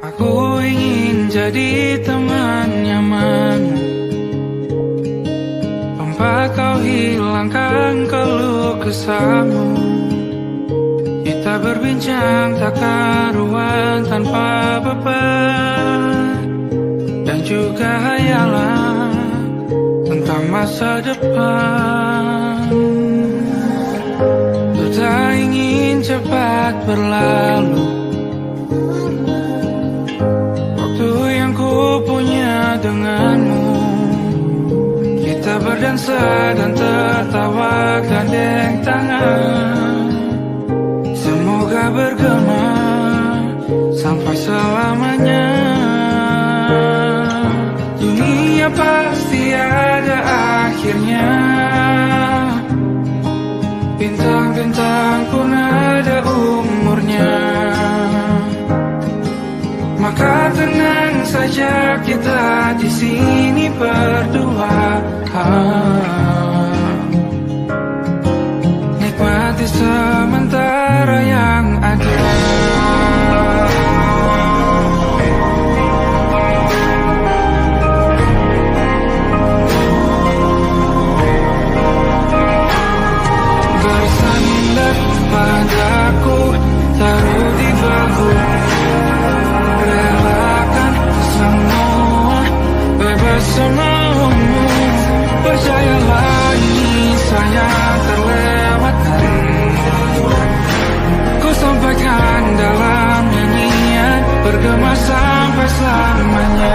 Aku ingin jadi teman nyaman, tempat kau hilangkan keluh kesahmu. Kita berbincang tak karuan tanpa beban, dan juga hayalan tentang masa depan. Ku tak ingin cepat berlalu waktu yang ku punya denganmu. Kita berdansa dan tertawa gandeng tangan, semoga bergema sampai selamanya. Dunia pasti ada akhirnya, bintang-bintang pun ada umurnya. Maka tenang saja kita di sini berdua, nikmati sementara yang ada. Bersandar padaku, taruh di bahu, relakan semua, bebas semaumu. Percayalah ini sayang terlewatkan, ku sampaikan dalam nyanyian, bergema sampai selamanya.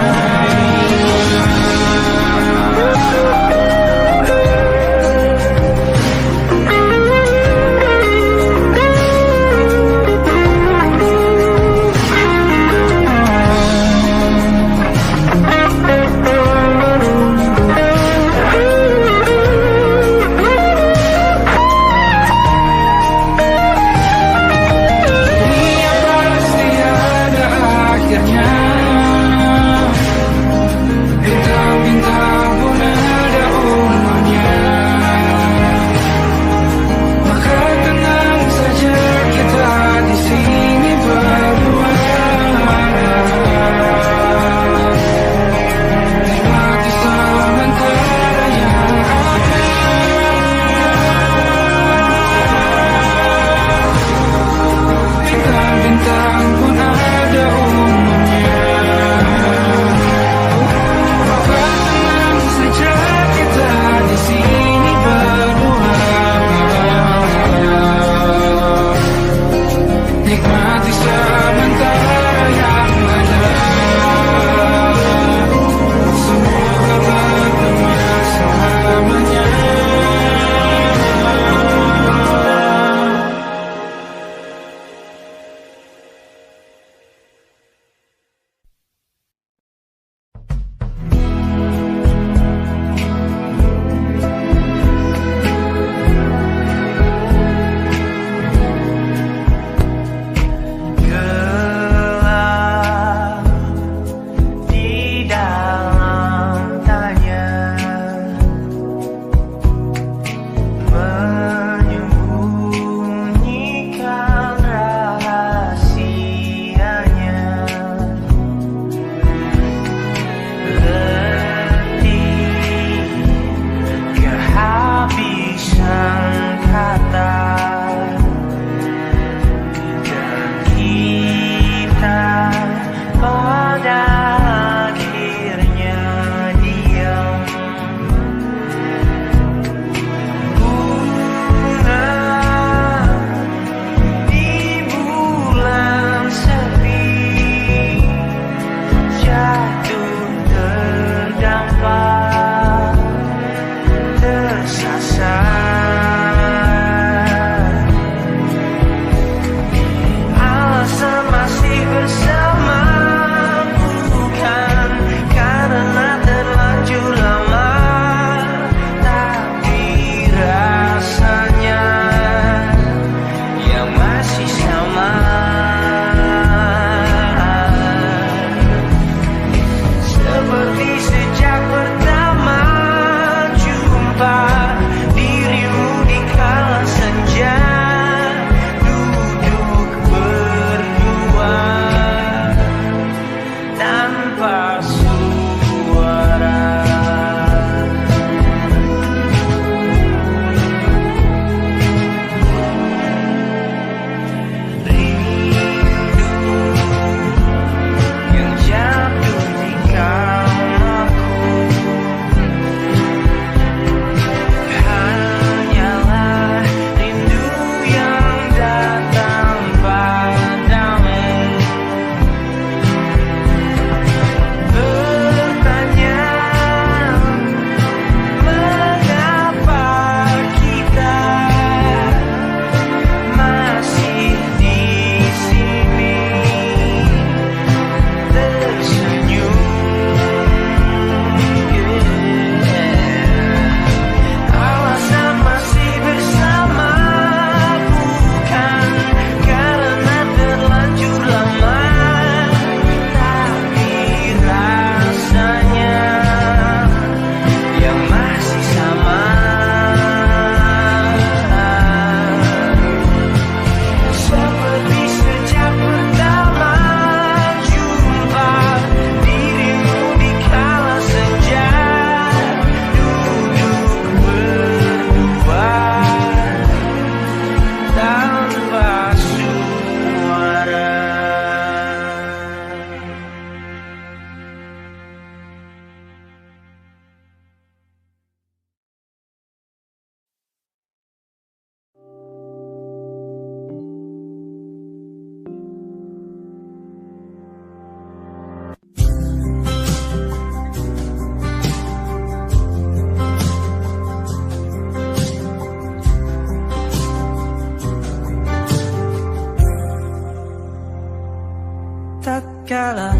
tak kala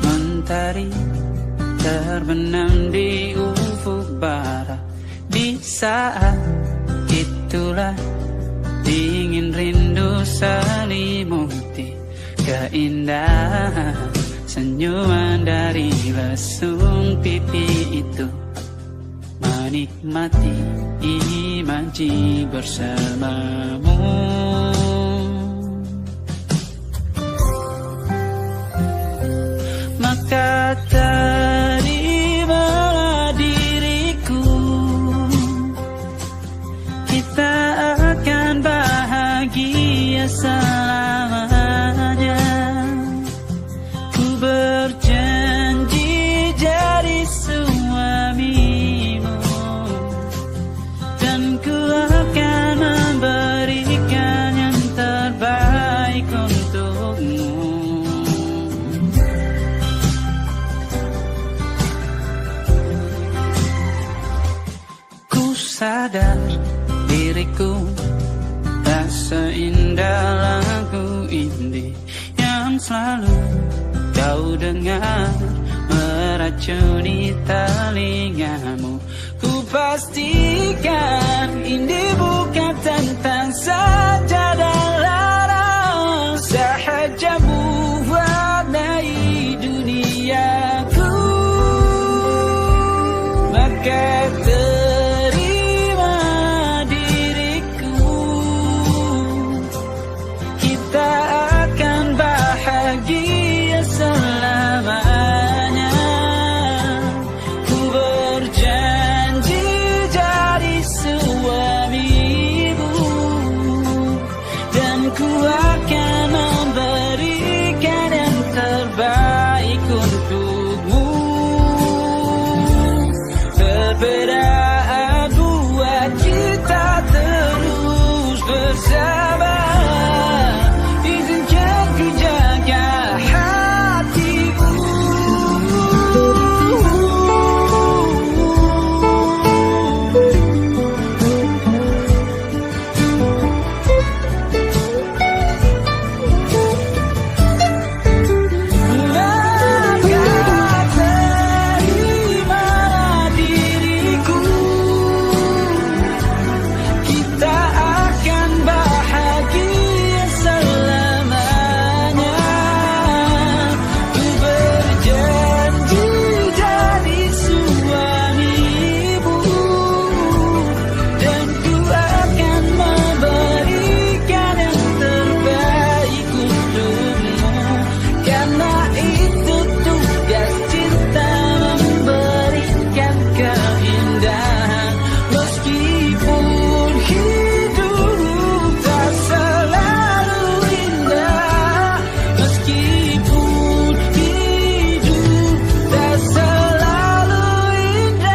mentari terbenam di ufuk barat. Di saat itulah dingin rindu selimuti keindahan senyuman dari lesung pipi itu. Menikmati imaji bersamamu. Maka terimalah diriku, kita akan bahagia selamanya. Ku berjanji jadi suamimu, dan ku akan memberikan yang terbaik untukmu. Ku sadar diriku tak seindah lagu indie yang selalu kau dengar meracuni telingamu. Ku pastikan indie bukan tentang sajadah larang, sahaja mewarnai duniaku. Maka terima diriku, kita akan bahagia selamanya. Ku berjanji jadi suamimu, dan ku akan memberikan yang terbaik untukmu. Perbedaan buat kita terus bersama. Izinkan ku jaga hatimu. Maka terimalah diriku, kita akan bahagia selamanya. Ku berjanji jadi suamimu, dan ku akan memberikan yang terbaik untukmu. Karena itu tugas cinta, memberikan keindahan. Meskipun hidup tak selalu indah, meskipun hidup tak selalu indah.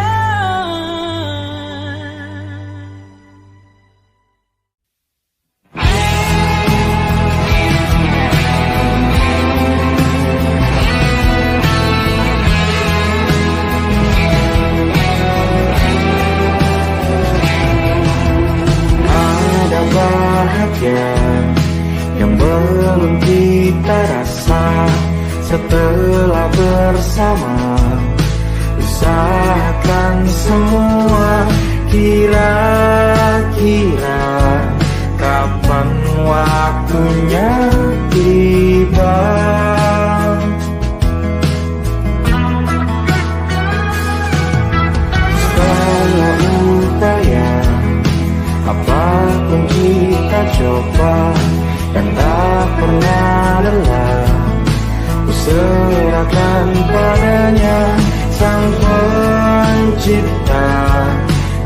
Ada bahagia yang belum kita rasa setelah bersama. Usahakan semua, kira-kira kapan waktunya tiba. Segala upaya, apapun kita coba, dan tak pernah lelah. Ku serahkan padanya, Sang Pencipta.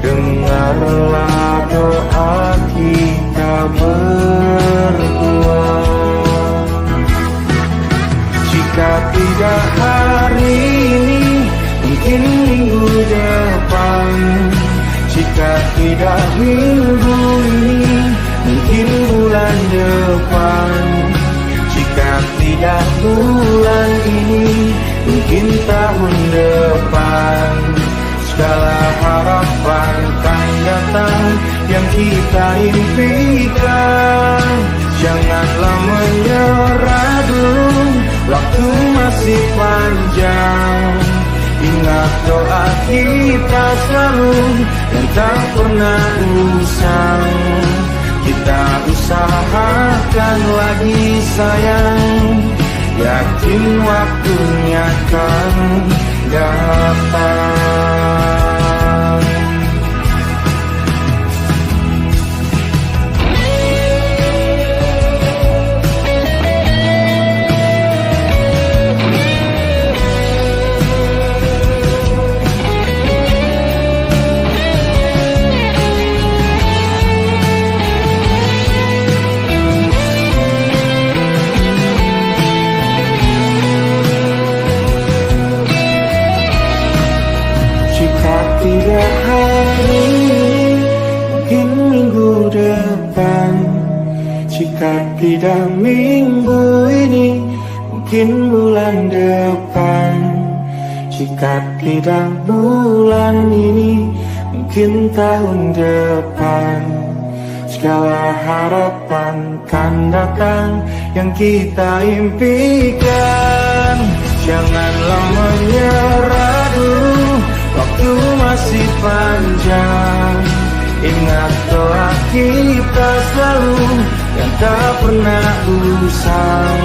Dengarlah doa kita berdua. Jika tidak hari ini, mungkin minggu depan. Jika tidak minggu ini, mungkin bulan depan. Jika tidak bulan ini, mungkin tahun depan. Segala harapan kan datang yang kita impikan. Janganlah menyerah dulu, masih panjang. Ingat doa kita selalu yang tak pernah usang. Kita usahakan lagi sayang, yakin waktunya kan datang. Tidak hari ini, mungkin minggu depan. Jika tidak minggu ini, mungkin bulan depan. Jika tidak bulan ini, mungkin tahun depan. Segala harapan kan datang yang kita impikan. Janganlah menyerah dulu, waktu masih panjang. Ingat doa kita selalu yang tak pernah usang.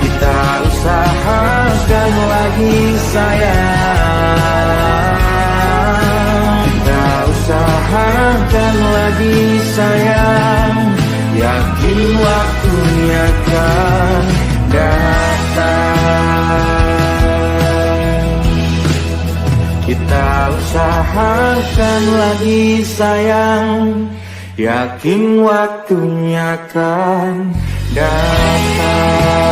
Kita usahakan lagi sayang. Kita usahakan lagi sayang, yakin waktunya kan datang. Kita usahakan lagi sayang, yakin waktunya kan datang.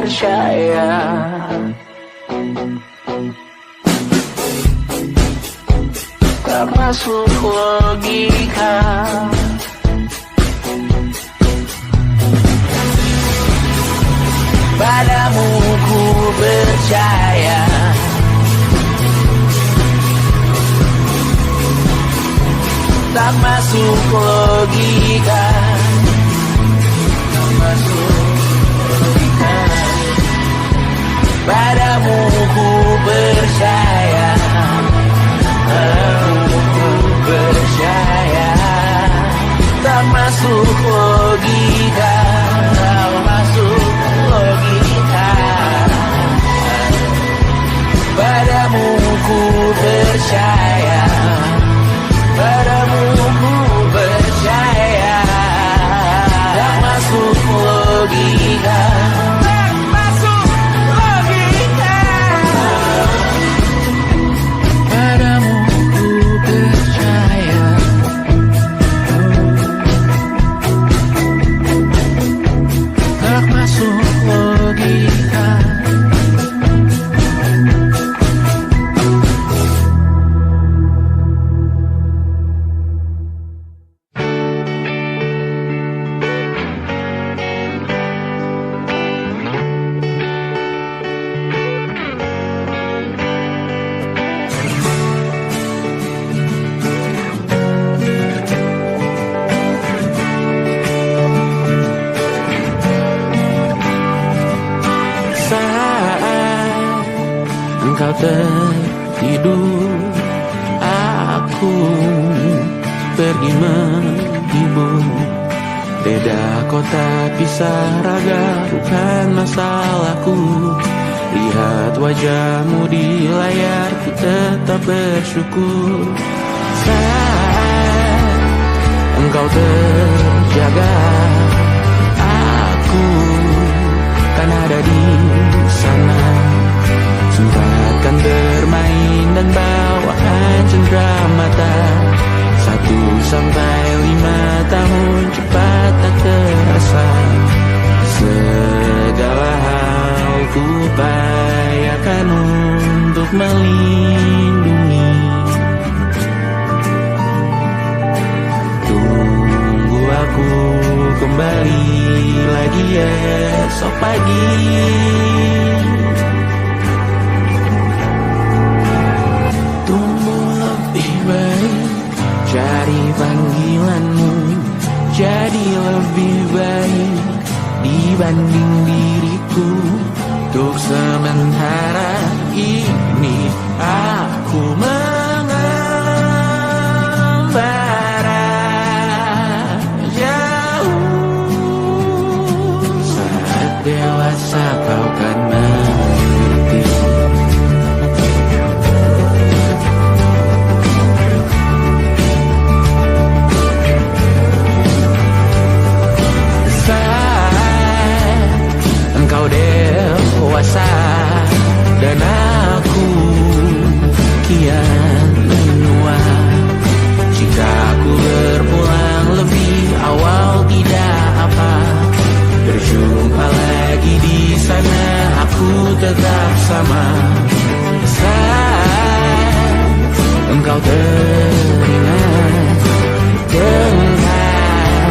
percaya. Tak masuk logika. Padamu ku percaya. Tak masuk logika. Tak masuk logika. Padamu ku percaya. Padamu ku percaya. Tak masuk logika. Tak masuk logika. Padamu ku percaya. Padamu ku percaya. Tak masuk logika. Tak masuk logika. Padamu ku percaya. Tak masuk logika. Engkau tertidur, aku pergi menghibur. Beda kota pisah raga, bukan masalahku. Lihat wajahmu di layar, ku tetap bersyukur. Saat engkau terjaga, aku kan ada di sana. Sempatkan bermain dan bawaan cenderamata. 1 sampai 5 tahun cepat tak terasa. Segala hal ku upayakan untuk melindungi. Tunggu aku kembali lagi esok pagi. Cari panggilanmu jadi lebih baik dibanding diriku. Untuk sementara ini aku mengembara jauh. Saat dewasa kau kan mengerti. Engkau dewasa dan aku kian menua. Jika aku berpulang lebih awal tidak apa. Berjumpa lagi di sana, aku tetap sama. Saat engkau teringat dengar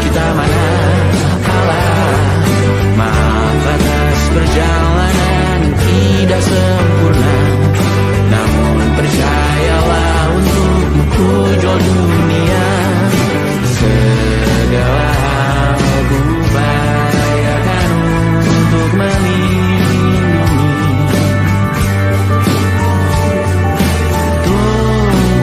kita mana kalah. Maaf atas perjalanan tidak sempurna, namun percayalah untukmu ku jual dunia. Segala hal ku upayakan untuk melindungi. Tunggu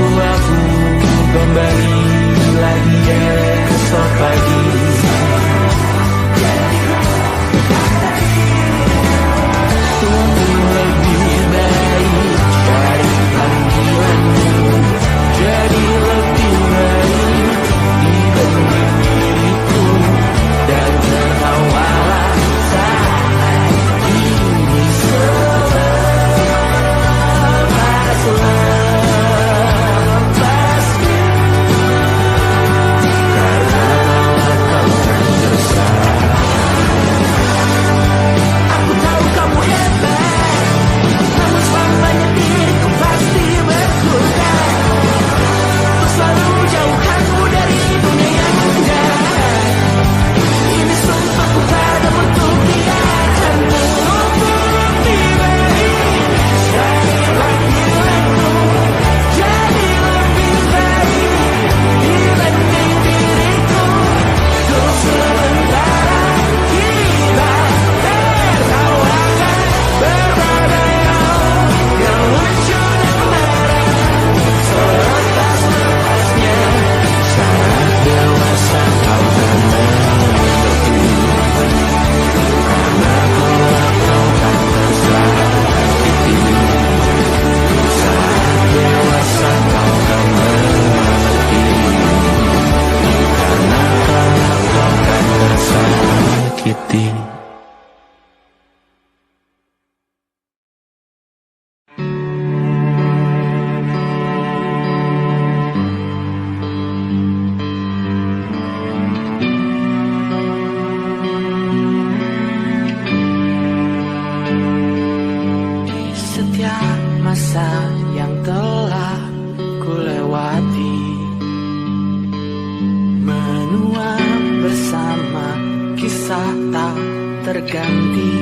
terganti.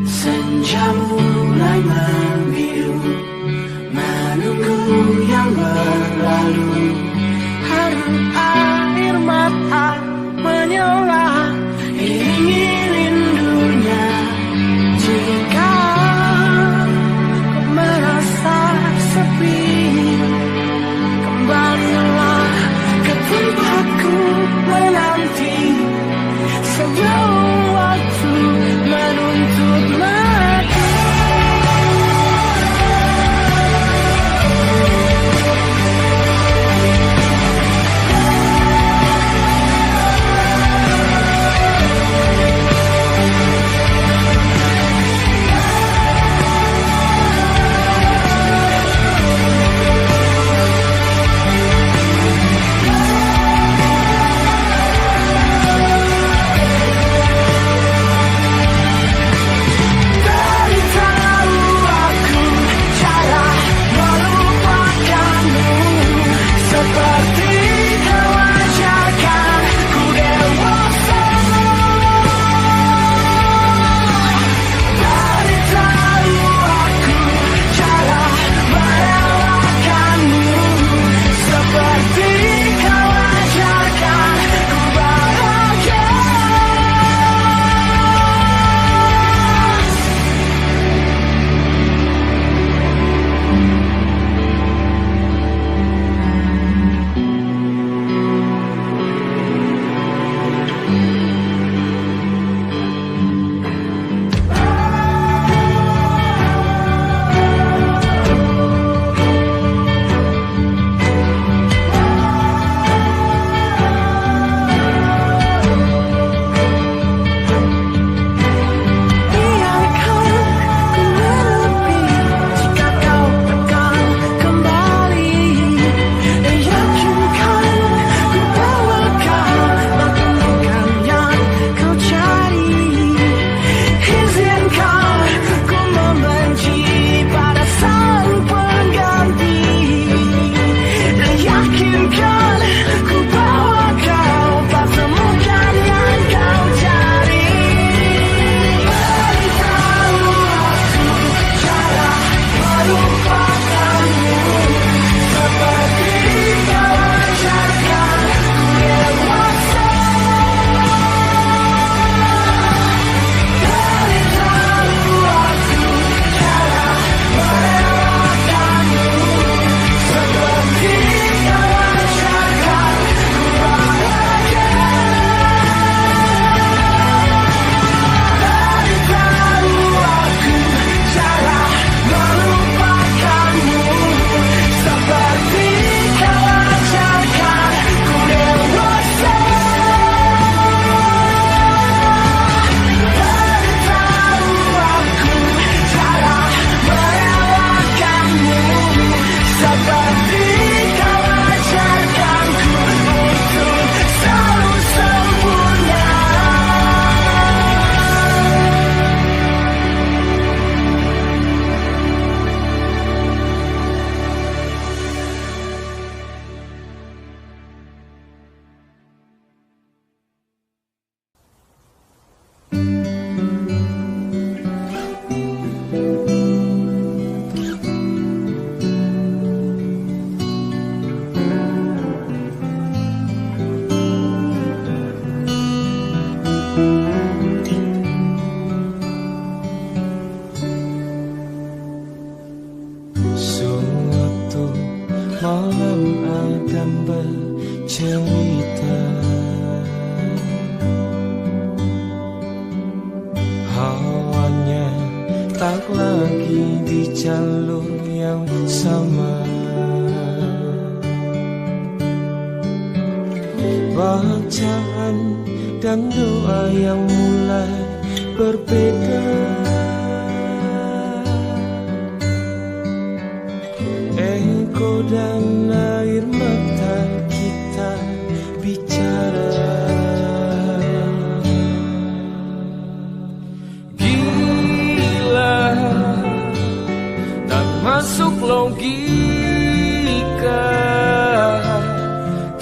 Senja mulai membiru, menunggu yang berlalu. Harum air mata menyala, iringi rindunya. Jika kau merasa sepi, kembalilah ke tempatku menanti. Sebelum waktu menuntut mati.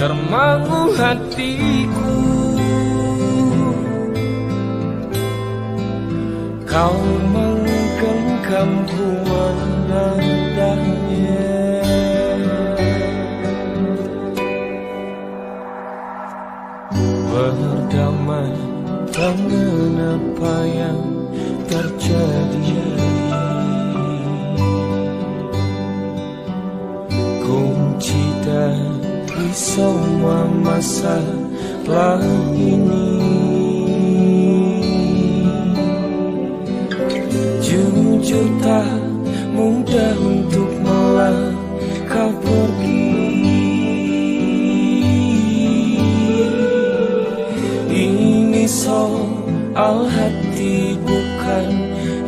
Termangu hatiku Kau menggenggam-ku menendangnya. Berdamai dengan apa yang terjadi. Kunci dari semua masalah ini, jujur tak mudah untuk melangkah pergi. Ini soal hati bukan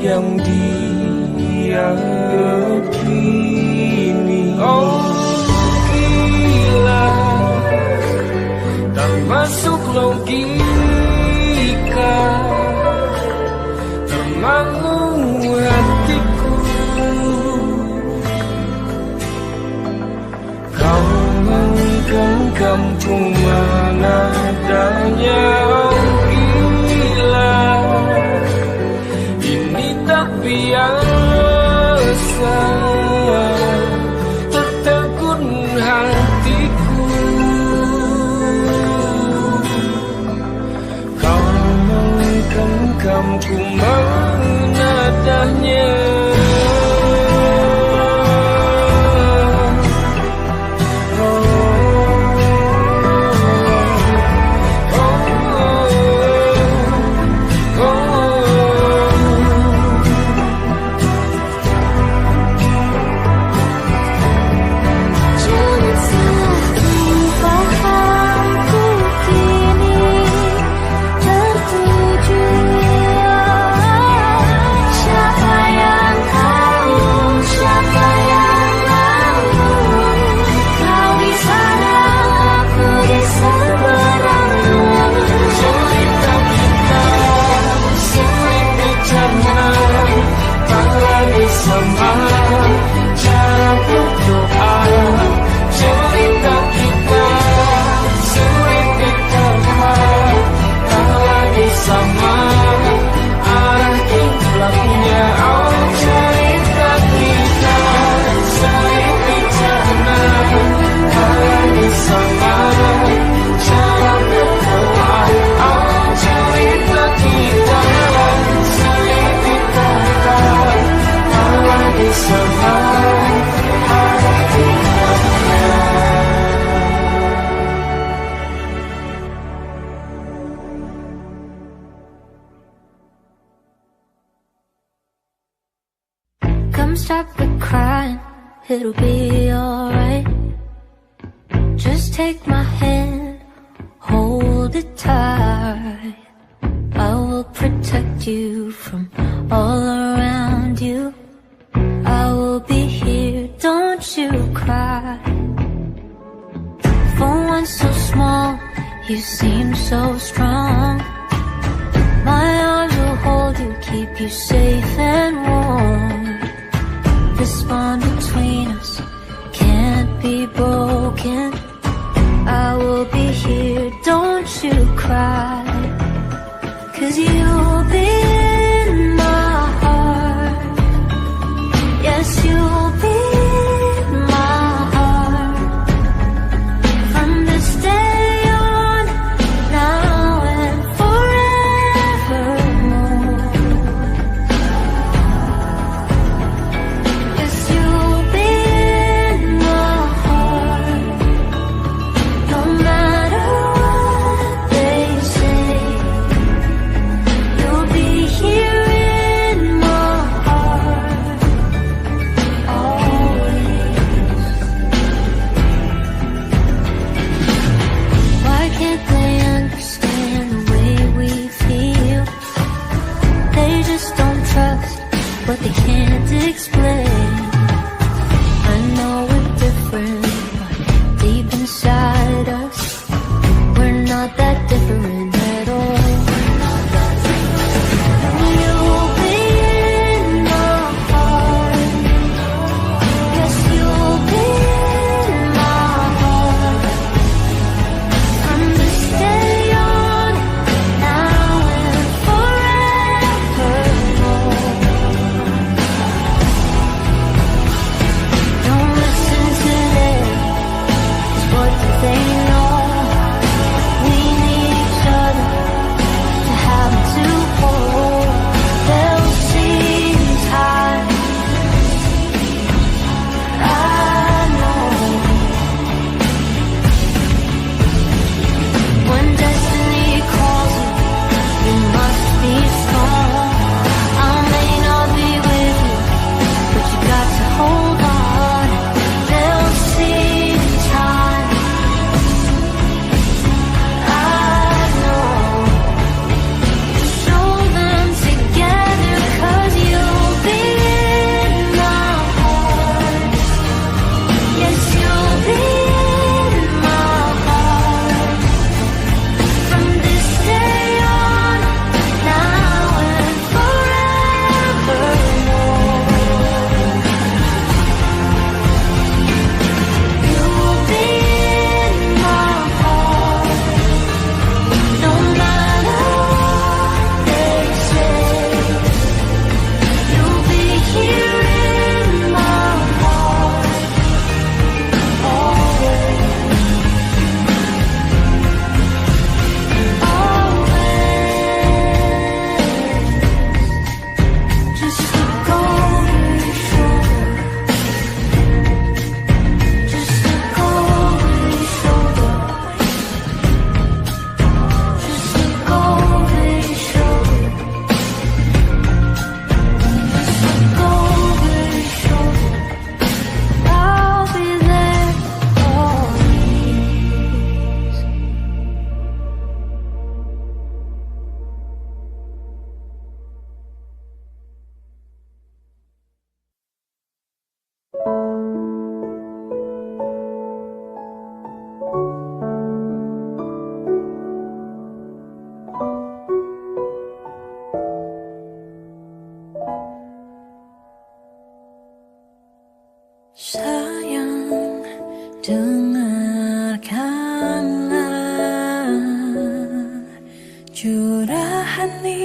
yang diyakini. Oh gila, tak masuk logika, termangu hatiku. Kau menggenggam-ku menadanya. Oh gila, ini tak biasa, tertegun hatiku. Kau menggenggam-ku menadanya. Come stop the crying, it'll be alright. Just take my hand, hold it tight. I will protect you from all around you. I will be here, don't you cry. For one so small, you seem so strong. My arms will hold you, keep you safe and warm. This bond between us can't be broken. I will be here, don't you cry. 'Cause you'll be in my heart. Yes, you'll be in my heart. From this day on, now and forevermore. Yes, you'll be in my heart. No matter what they say, you'll be here in my heart always. Why can't they understand the way we feel? They just don't trust what they can't explain. I know we're different, but deep inside us, we're not that different at all. You'll be in my heart. Yes, you'll be in my heart. From this day on, now and forevermore.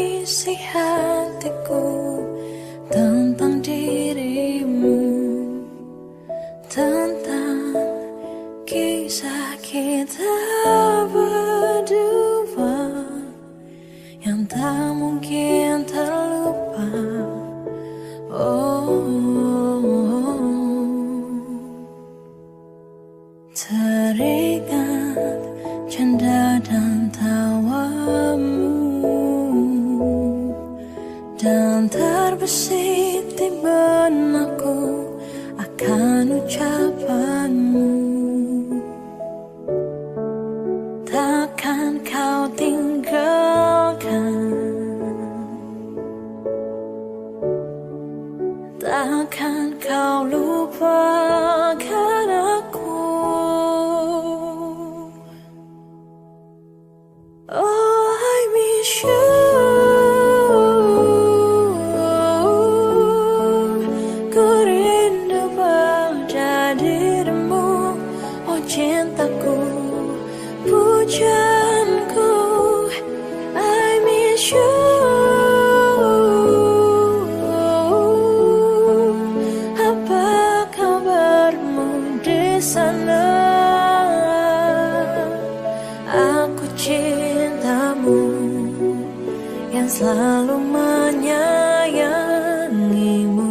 isi hatiku tentang dirimu, tentang kisah kita berdua yang tak mungkin terlupa. Teringat canda dan tawamu, dan terbesit di benakku akan ucapanmu. Takkan kau tinggalkan, takkan kau lupakan aku. Oh, I miss you. Ku rindu pada dirimu, oh cintaku, pujaanku. I miss you. Apa kabarmu di sana? Aku cintamu yang selalu menyayangimu.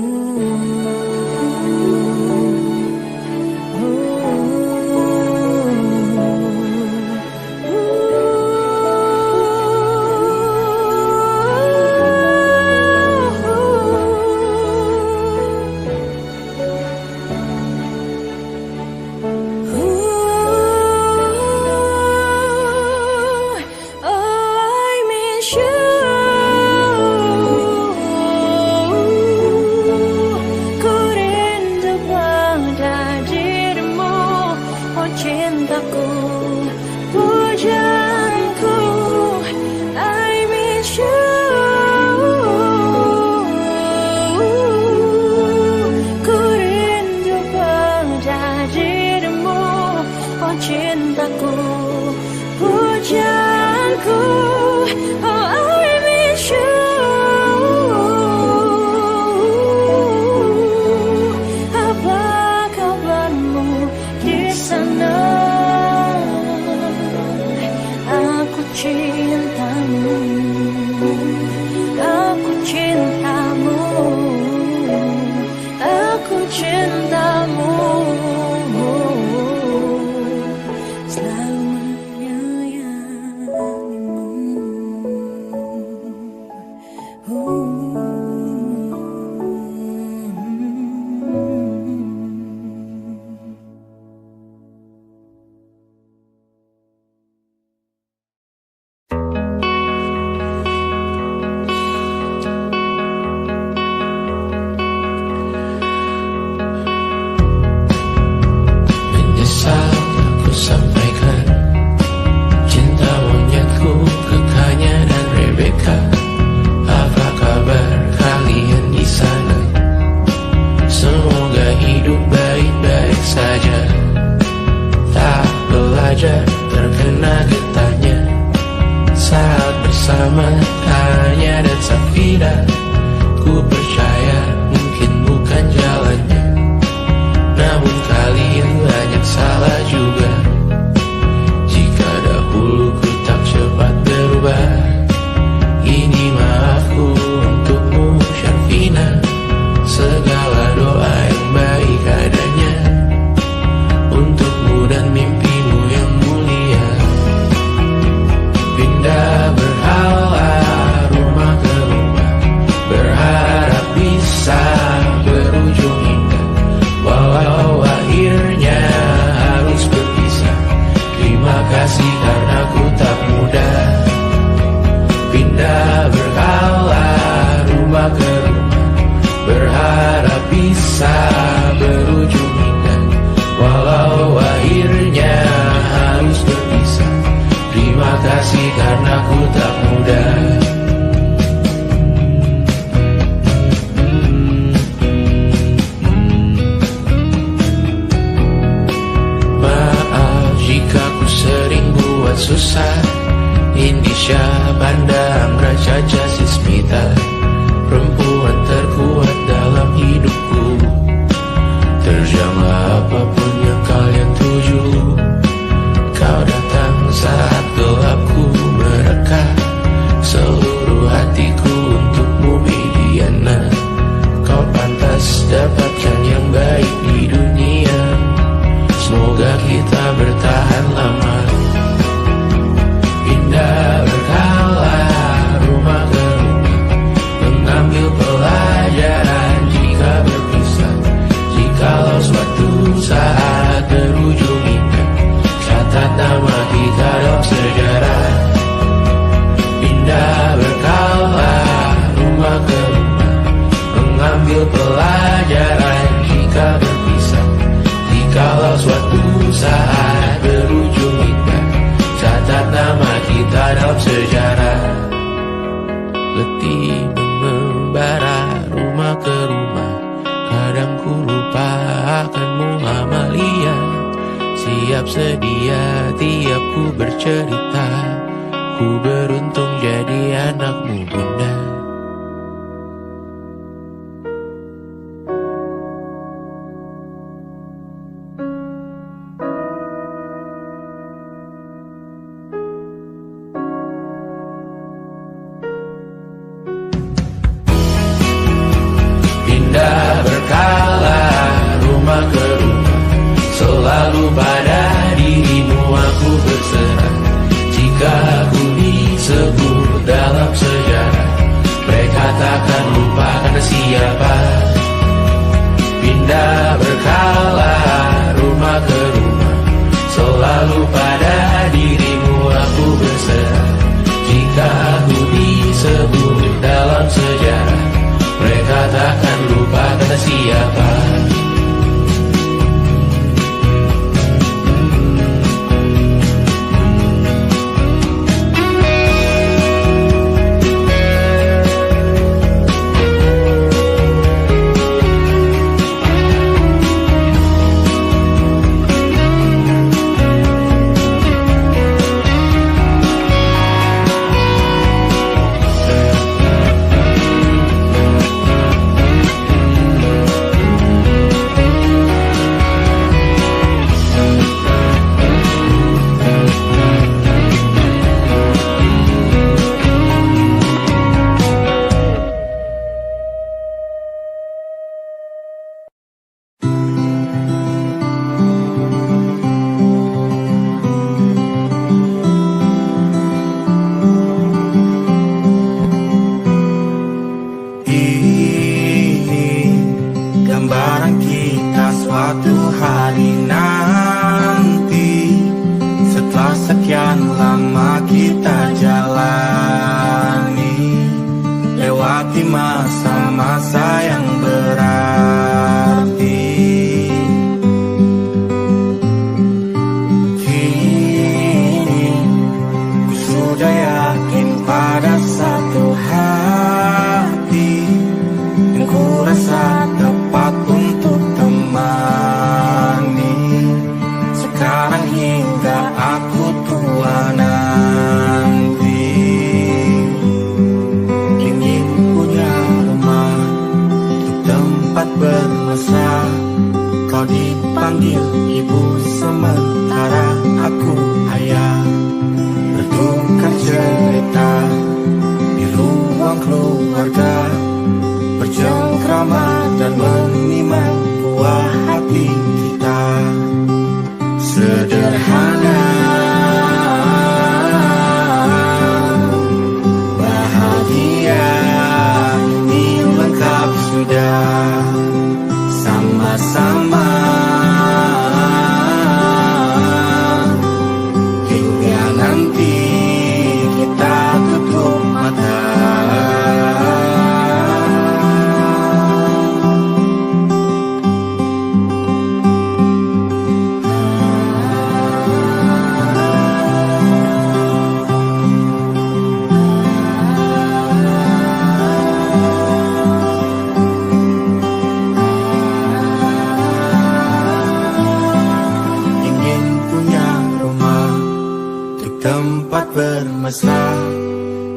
Cintaku, pujaanku, I miss you. Ku rindu pada dirimu, oh cintaku, pujaanku, oh I miss you. Apa kabarmu di sana? Aku cintamu, aku cintamu, aku cintamu, selalu Menyesal aku sampaikan cinta monyetku ke Kanya dan Rebecca. Apa kabar? hati mengembara rumah ke rumah. Kadang ku lupa akanmu Amalia. Siap sedia tiap ku bercerita. Ku beruntung jadi anakmu bunda. Pindah berkala rumah ke rumah, selalu pada dirimu aku berserah. Jika aku disebut dalam sejarah, mereka takkan lupa kata siapa. Pindah berkala rumah ke rumah, selalu pada dirimu aku berserah. Jika aku disebut dalam sejarah, mereka takkan lupa kata siapa.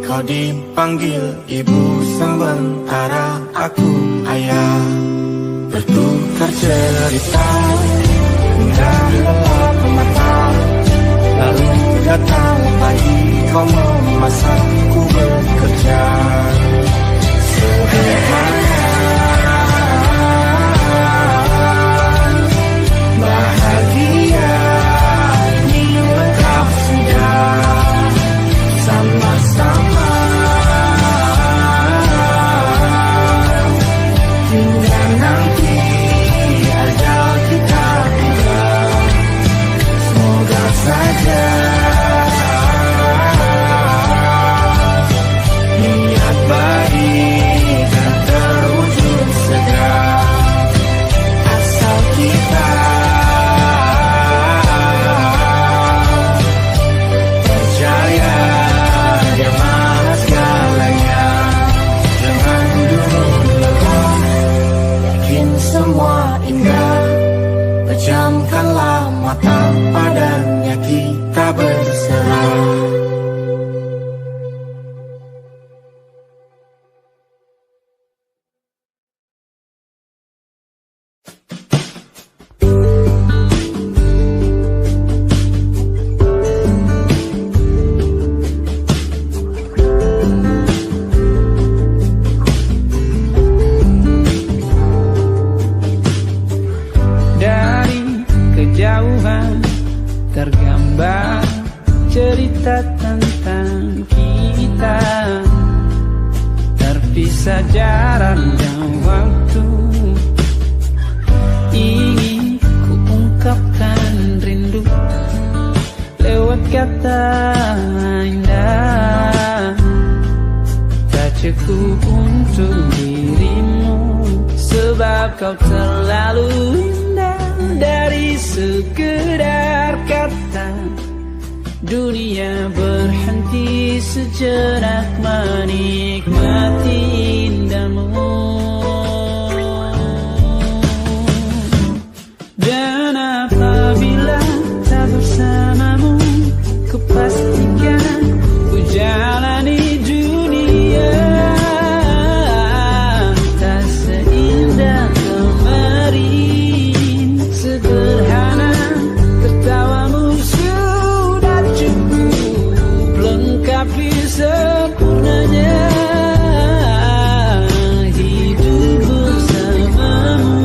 Kau dipanggil ibu sementara aku ayah. Bertukar cerita hingga gelap mata. Lalu datang pagi kau memasakku bekerja. Sederhana bahagia ini lengkap sudah. Sama-sama hingga nanti ajal kita tiba. Semoga saja niat baik mata padanya kita berserah. Tergambar cerita tentang kita, terpisah jarak dan waktu. Ingin ku ungkapkan rindu lewat kata indah, tak cukup untuk dirimu, sebab kau terlalu indah. Dari sekedar kata, dunia berhenti sejenak menikmati indahmu. Dan apabila tak bersamamu, ku pastikan ku jalani dunia tak seindah kemarin. Sederhana, tertawamu sudah cukup lengkapi sempurnanya hidup bersamamu.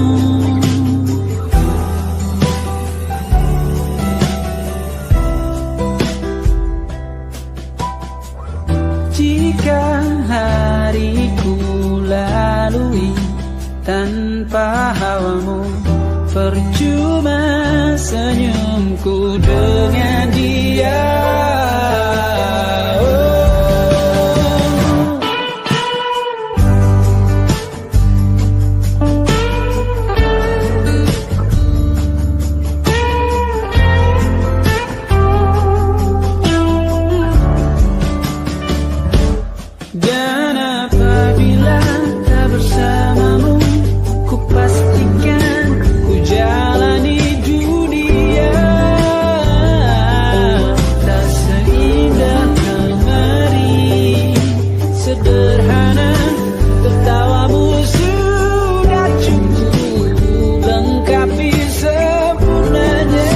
Jika hariku lalui tanpa hawamu, percuma senyumku dengan dia. Dan apabila tak bersamamu, ku pastikan ku jalani dunia tak seindah kemarin. Sederhana, tertawamu sudah cukup lengkapi sempurnanya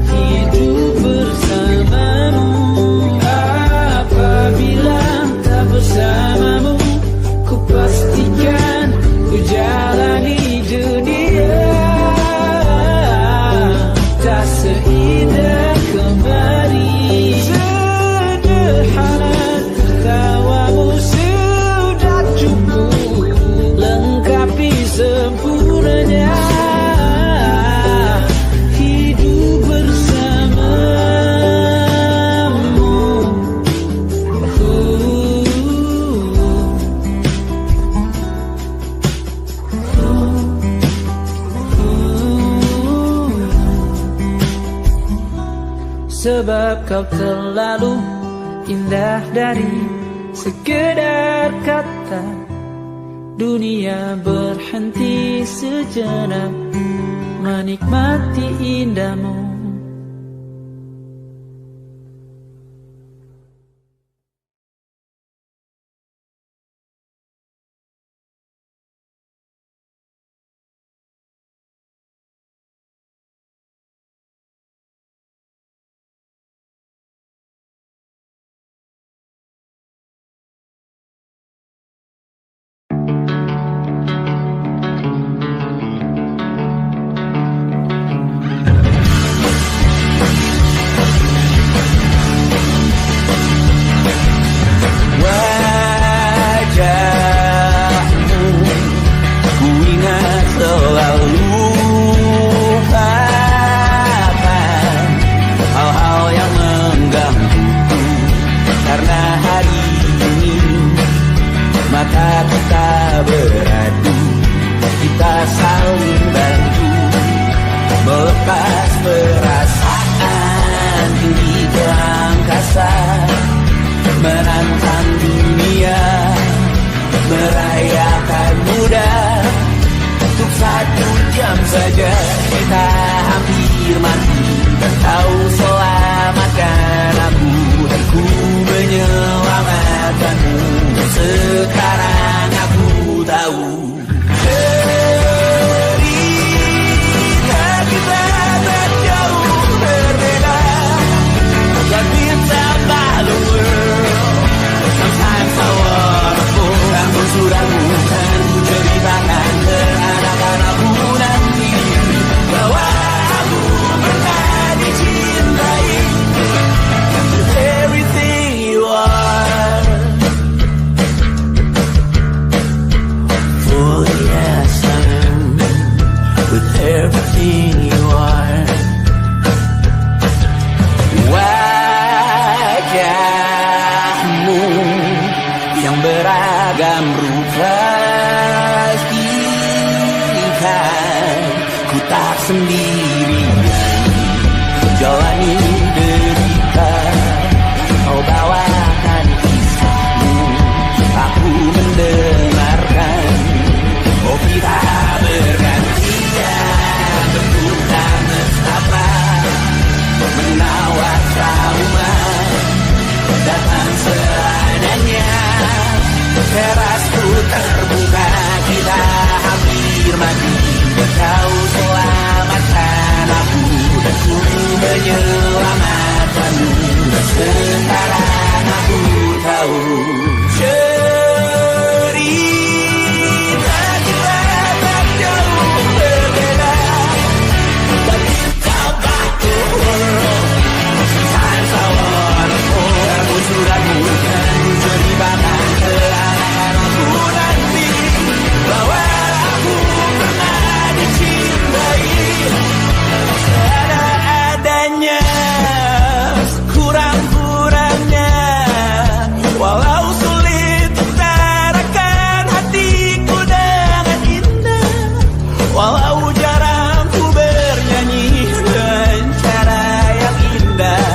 hidup bersamamu. Apabila tak bersamamu, ku pastikan ku jalani dunia tak seindah kemarin. Sederhana, tertawamu sudah cukup lengkapi sempurnanya hidup bersamamu. Sebab kau terlalu indah dari sekedar kata, dunia berhenti sejenak menikmati indahmu. Melepas perasaan tinggi ke angkasa, menantang dunia, merayakan muda. Untuk 1 jam saja kita yang beragam rupa. Ku tak sendirian jalani derita. Kau bawakan kisahmu, aku mendengarkan. Oh kita bergantian bertukar nestapa, menawar trauma datang seadanya. Terasku terbuka, kita hampir mati. Kau selamatkan aku dan ku menyelamatkanmu. Sekarang aku tahu cerita kita tak jauh berbeda. But it's about the world. Times I want to kamu sudah bukan ceritakan ke anak-anakku nanti bahwa aku pernah dicintai seadanya, kurang-kurangnya. Walau sulit utarakan hatiku dengan indah, walau jarang ku bernyanyi dengan cara yang indah,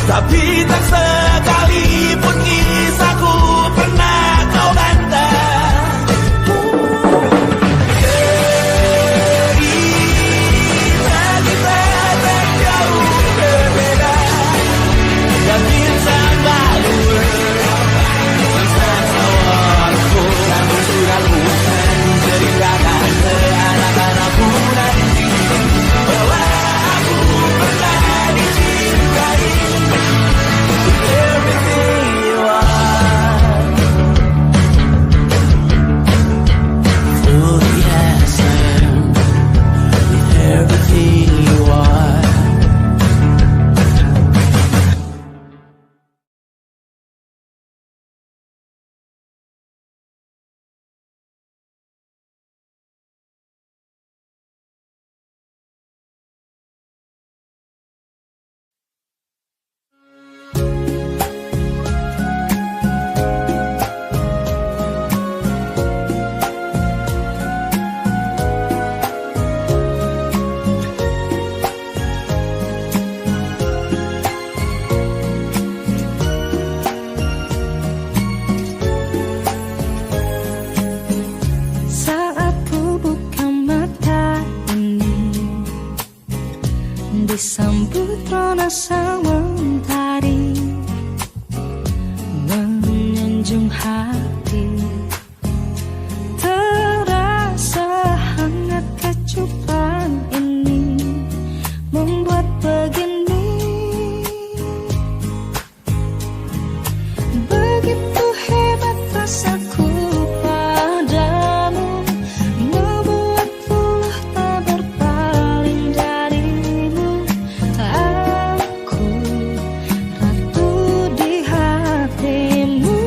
tapi tak sekalipun kisahku pernah kau bantah. Disambut rona sang mentari menyanjung hati, terasa hangat kecupan ini membuat begini. Begitu hebat rasaku padamu, membuat puluh tak berpaling darimu. Aku ratu di hatimu.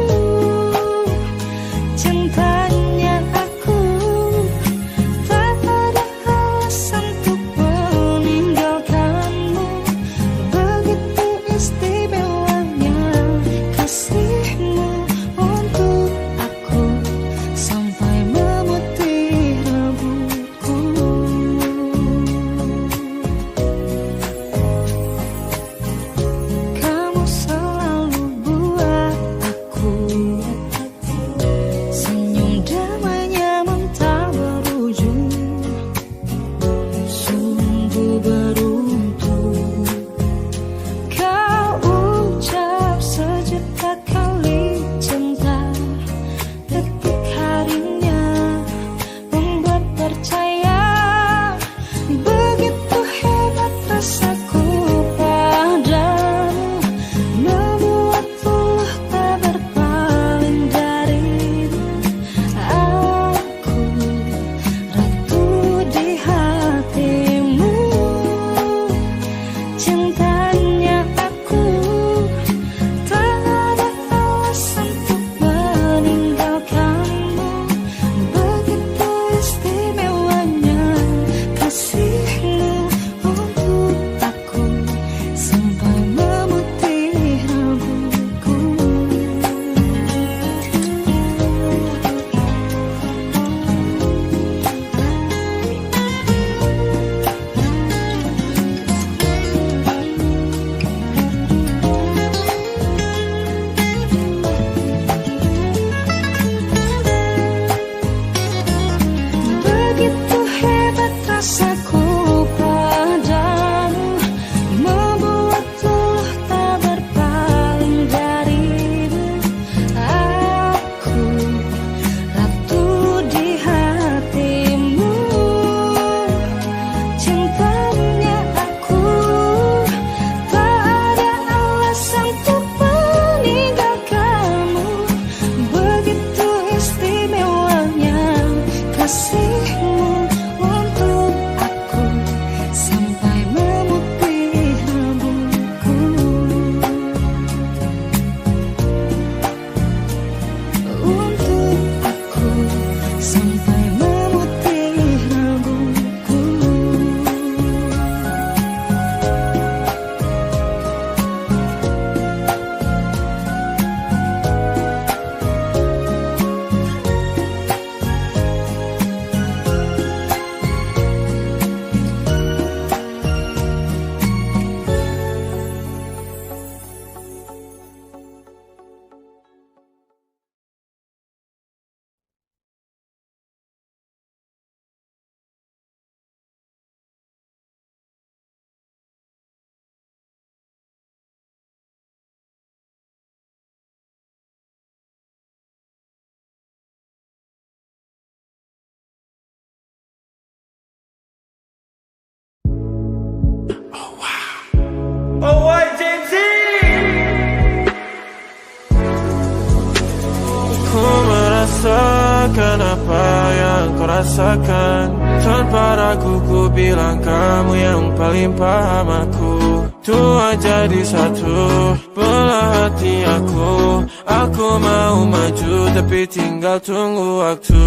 rasakan apa yang kau rasakan. Tanpa ragu ku bilang kamu yang paling paham aku. Tua jadi satu, belah hati aku. Aku mau maju tapi tinggal tunggu waktu.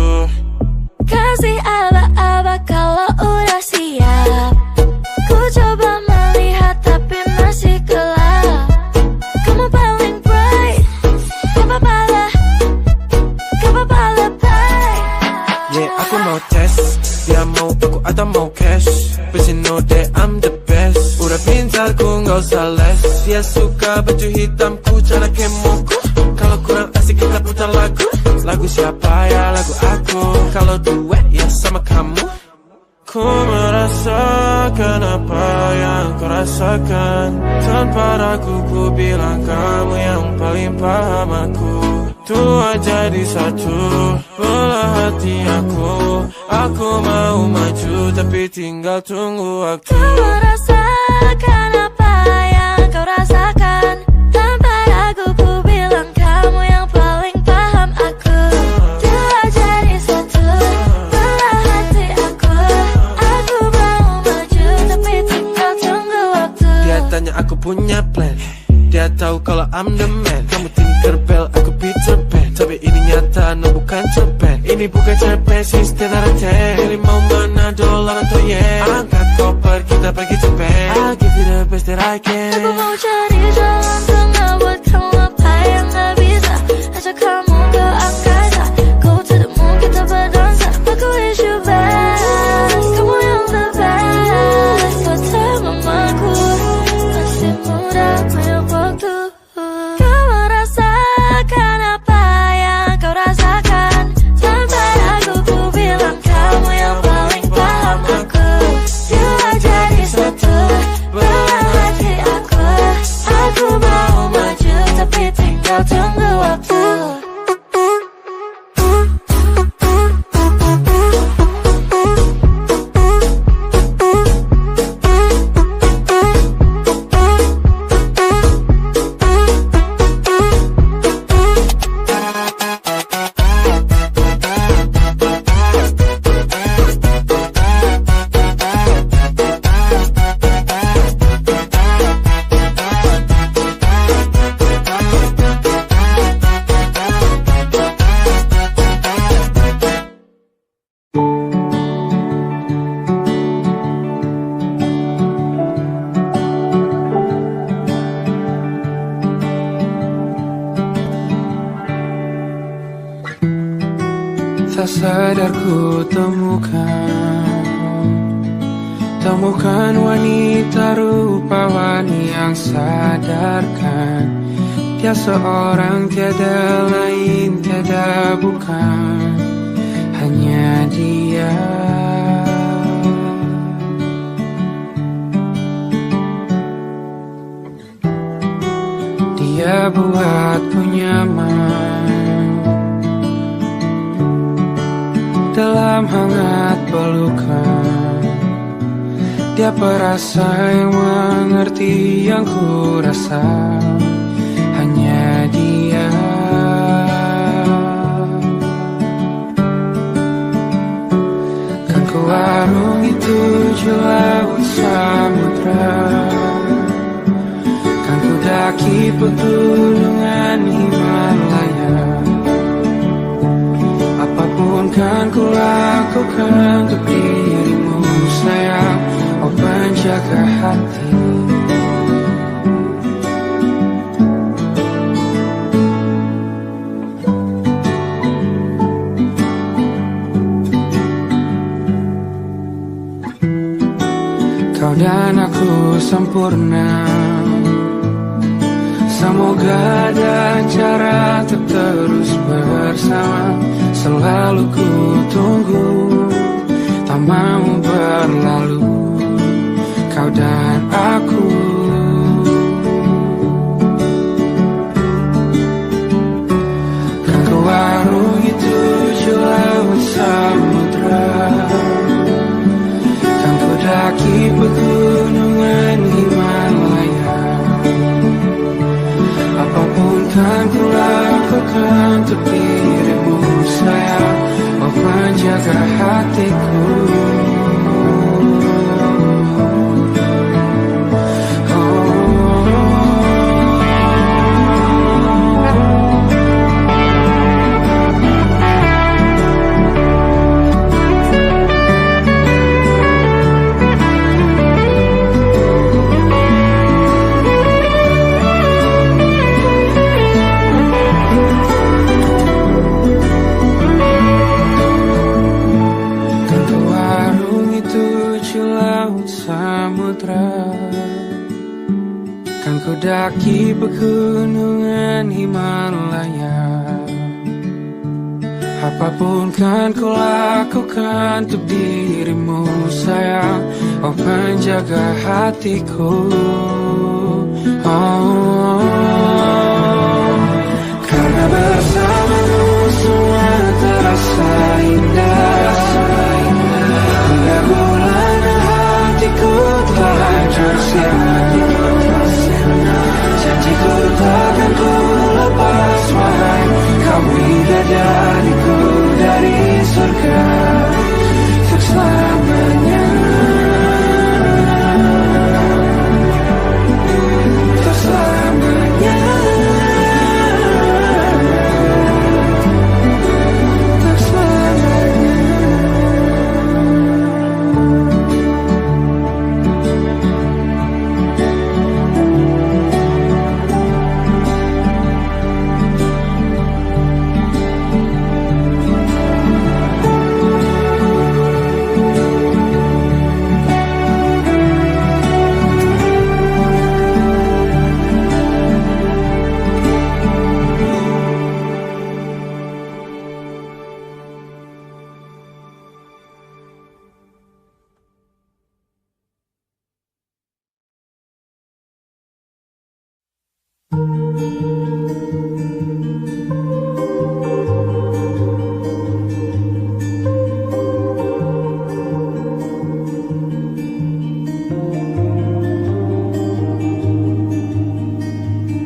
Kasih aba-aba kalau udah siap. Ku coba melihat tapi masih gelap. Kamu paling bright, gak apa-apa lah, gak apa-apa lebay. Yeah, aku mau tes, dia mau aku atau mau cash. But you know that I'm the best. Udah pintar ku gak usah les. Dia suka baju hitamku, cara kemoku. Kalau kurang asik kita putar lagu. Lagu siapa ya, lagu aku. Kalau duet ya sama kamu. Ku merasakan apa yang kau rasakan. Tanpa ragu ku bilang kamu yang paling paham aku. Tua jadi satu, belah hati aku. Aku mau maju tapi tinggal tunggu waktu. Ku merasakan apa yang kau rasakan. Tanpa ragu ku bilang kamu yang paling paham aku. Dua jadi satu, belah hati aku. Aku mau maju tapi tinggal tunggu waktu. Dia tanya aku punya plan. Dia tahu kalau I'm the man. Kamu Tinkerbell, aku Peter Pan. Tapi ini nyata, no bukan cerpen. Ini bukan cerpen, sistem narate. Pilih mau mana, dolar atau yen. Angkat koper, kita pergi Japan. I'll give you the best that I can. Aku mau cari jalan tengah buat kamu apa yang gak bisa. Ajak kamu ke angkasa, go to the moon, kita berdansa. Aku wish you best, kamu yang the best. Kata mamaku, masih muda banyak waktu. Kau merasakan apa yang kau rasakan. Tanpa ragu ku bilang kamu yang paling paham aku. Dua jadi satu, belah hati aku. Aku mau maju tapi tinggal tunggu waktu. Tak sadar ku temukan wanita rupawani yang sadarkan. Dia seorang tiada lain, tiada bukan, hanya dia. Dia buatku nyaman dalam hangat pelukan. Dia perasa yang mengerti yang ku rasa, hanya dia. Kan ku arungi 7 laut samudra, kan ku daki pegunungan Himalaya. Apapun kan ku lakukan untuk dirimu sayang, oh penjaga hati. Kau dan aku sempurna, semoga ada cara untuk terus bersama. Selalu ku tunggu, tak mau berlalu, kau dan aku. Kan ku arungi 7 laut samudra, kan ku daki pegunungan Himalaya. Apapun kan ku lakukan untuk dirimu sayang, mendaki pegunungan Himalaya. Apapun kan ku lakukan untuk dirimu sayang, oh penjaga hatiku. Karena bersamamu semua terasa indah. Hingga bulan hatiku telah hancur sia-sia. Janjiku takkan ku lepas, wahai kau bidadariku dari surga untuk selamanya. Untuk selamanya. Untuk selamanya.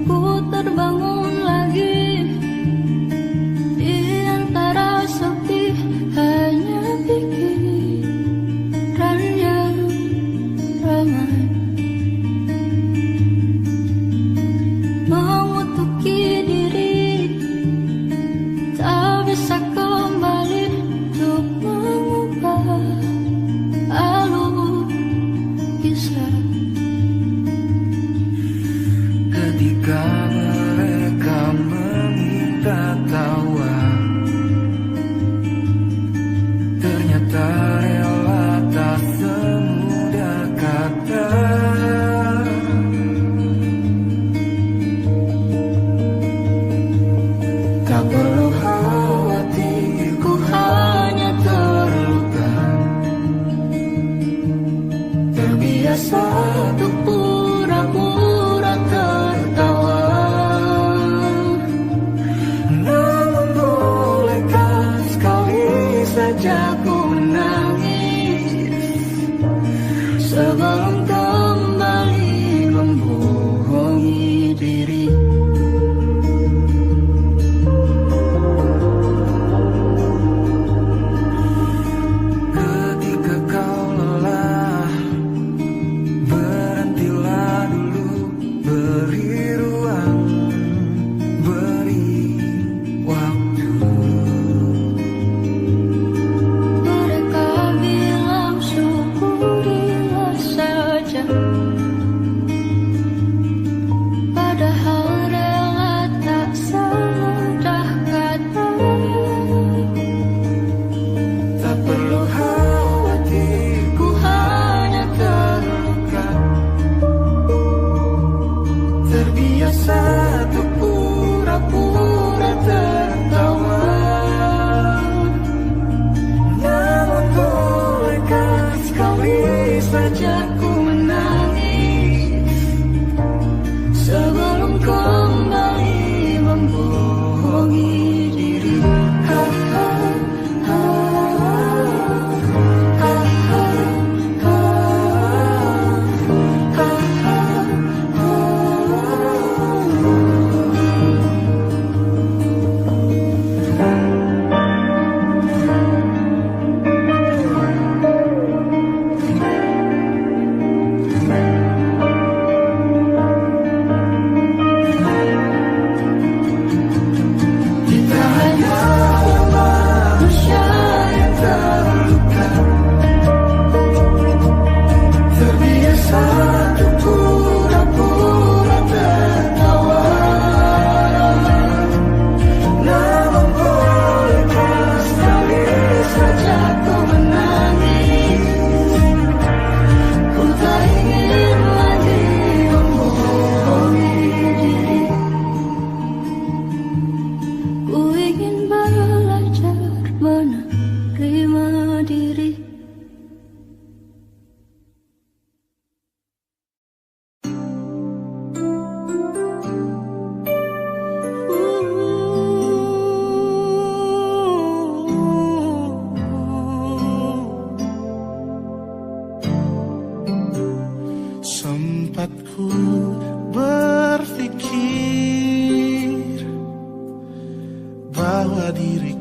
Ku terbangun lagi di antara sepi, hanya pikiran yang ramai mengutuk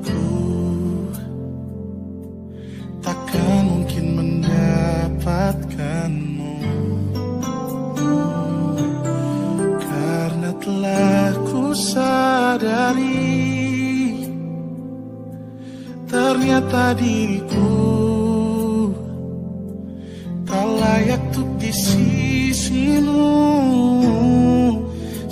aku takkan mungkin mendapatkanmu, karena telah ku sadari ternyata diriku tak layak untuk di sisimu.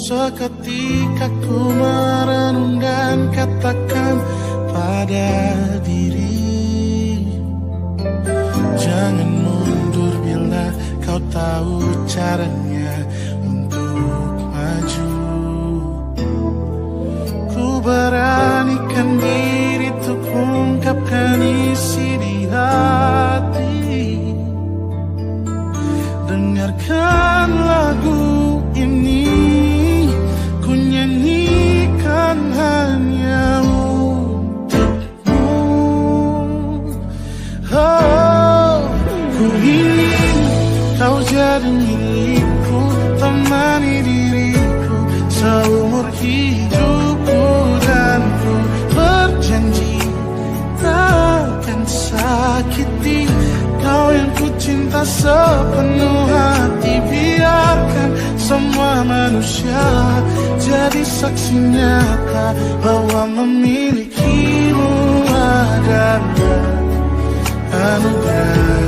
Seketika ku merenung dan katakan pada diri, jangan mundur bila kau tahu caranya untuk maju. Ku beranikan diri untuk ungkapkan isi di hati. Dengarkan lagu ini, ku nyanyikan hanya untukmu. Oh, ku ingin kau jadi milikku, temani diriku seumur hidupku, dan ku berjanji takkan sakiti kau yang ku cinta sepenuh hati. Biarkan semua manusia jadi saksi nyata bahwa memilikimu adalah anugerah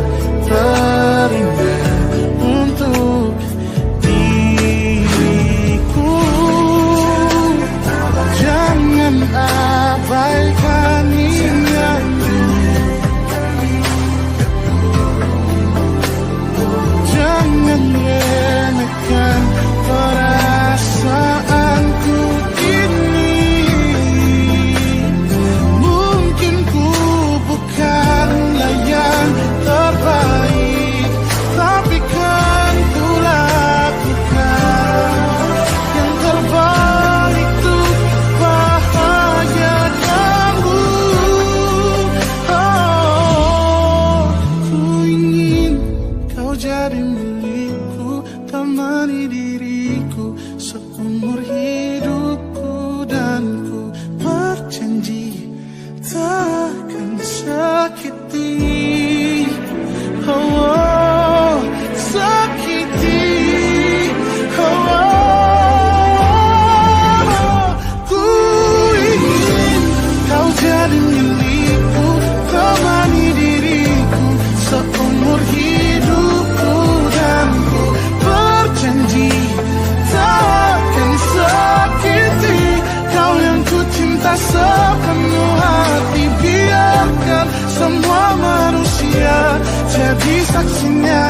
terindah untuk diriku. Jangan abaikan indahku, jangan remehkan perasaanku ini. Mungkin ku bukanlah yang terbaik, tapi kan ku lakukan yang terbaik untuk bahagiakanmu. Oh, ku ingin kau jadi milikku, temani diriku seumur hidupku, dan ku berjanji takkan sakiti, oh, sakiti, oh, ku ingin kau jadi milikku, temani diriku seumur hidupku, dan ku berjanji takkan sakiti kau yang ku cinta sepenuh hati. Biarkan semua manusia jadi saksinya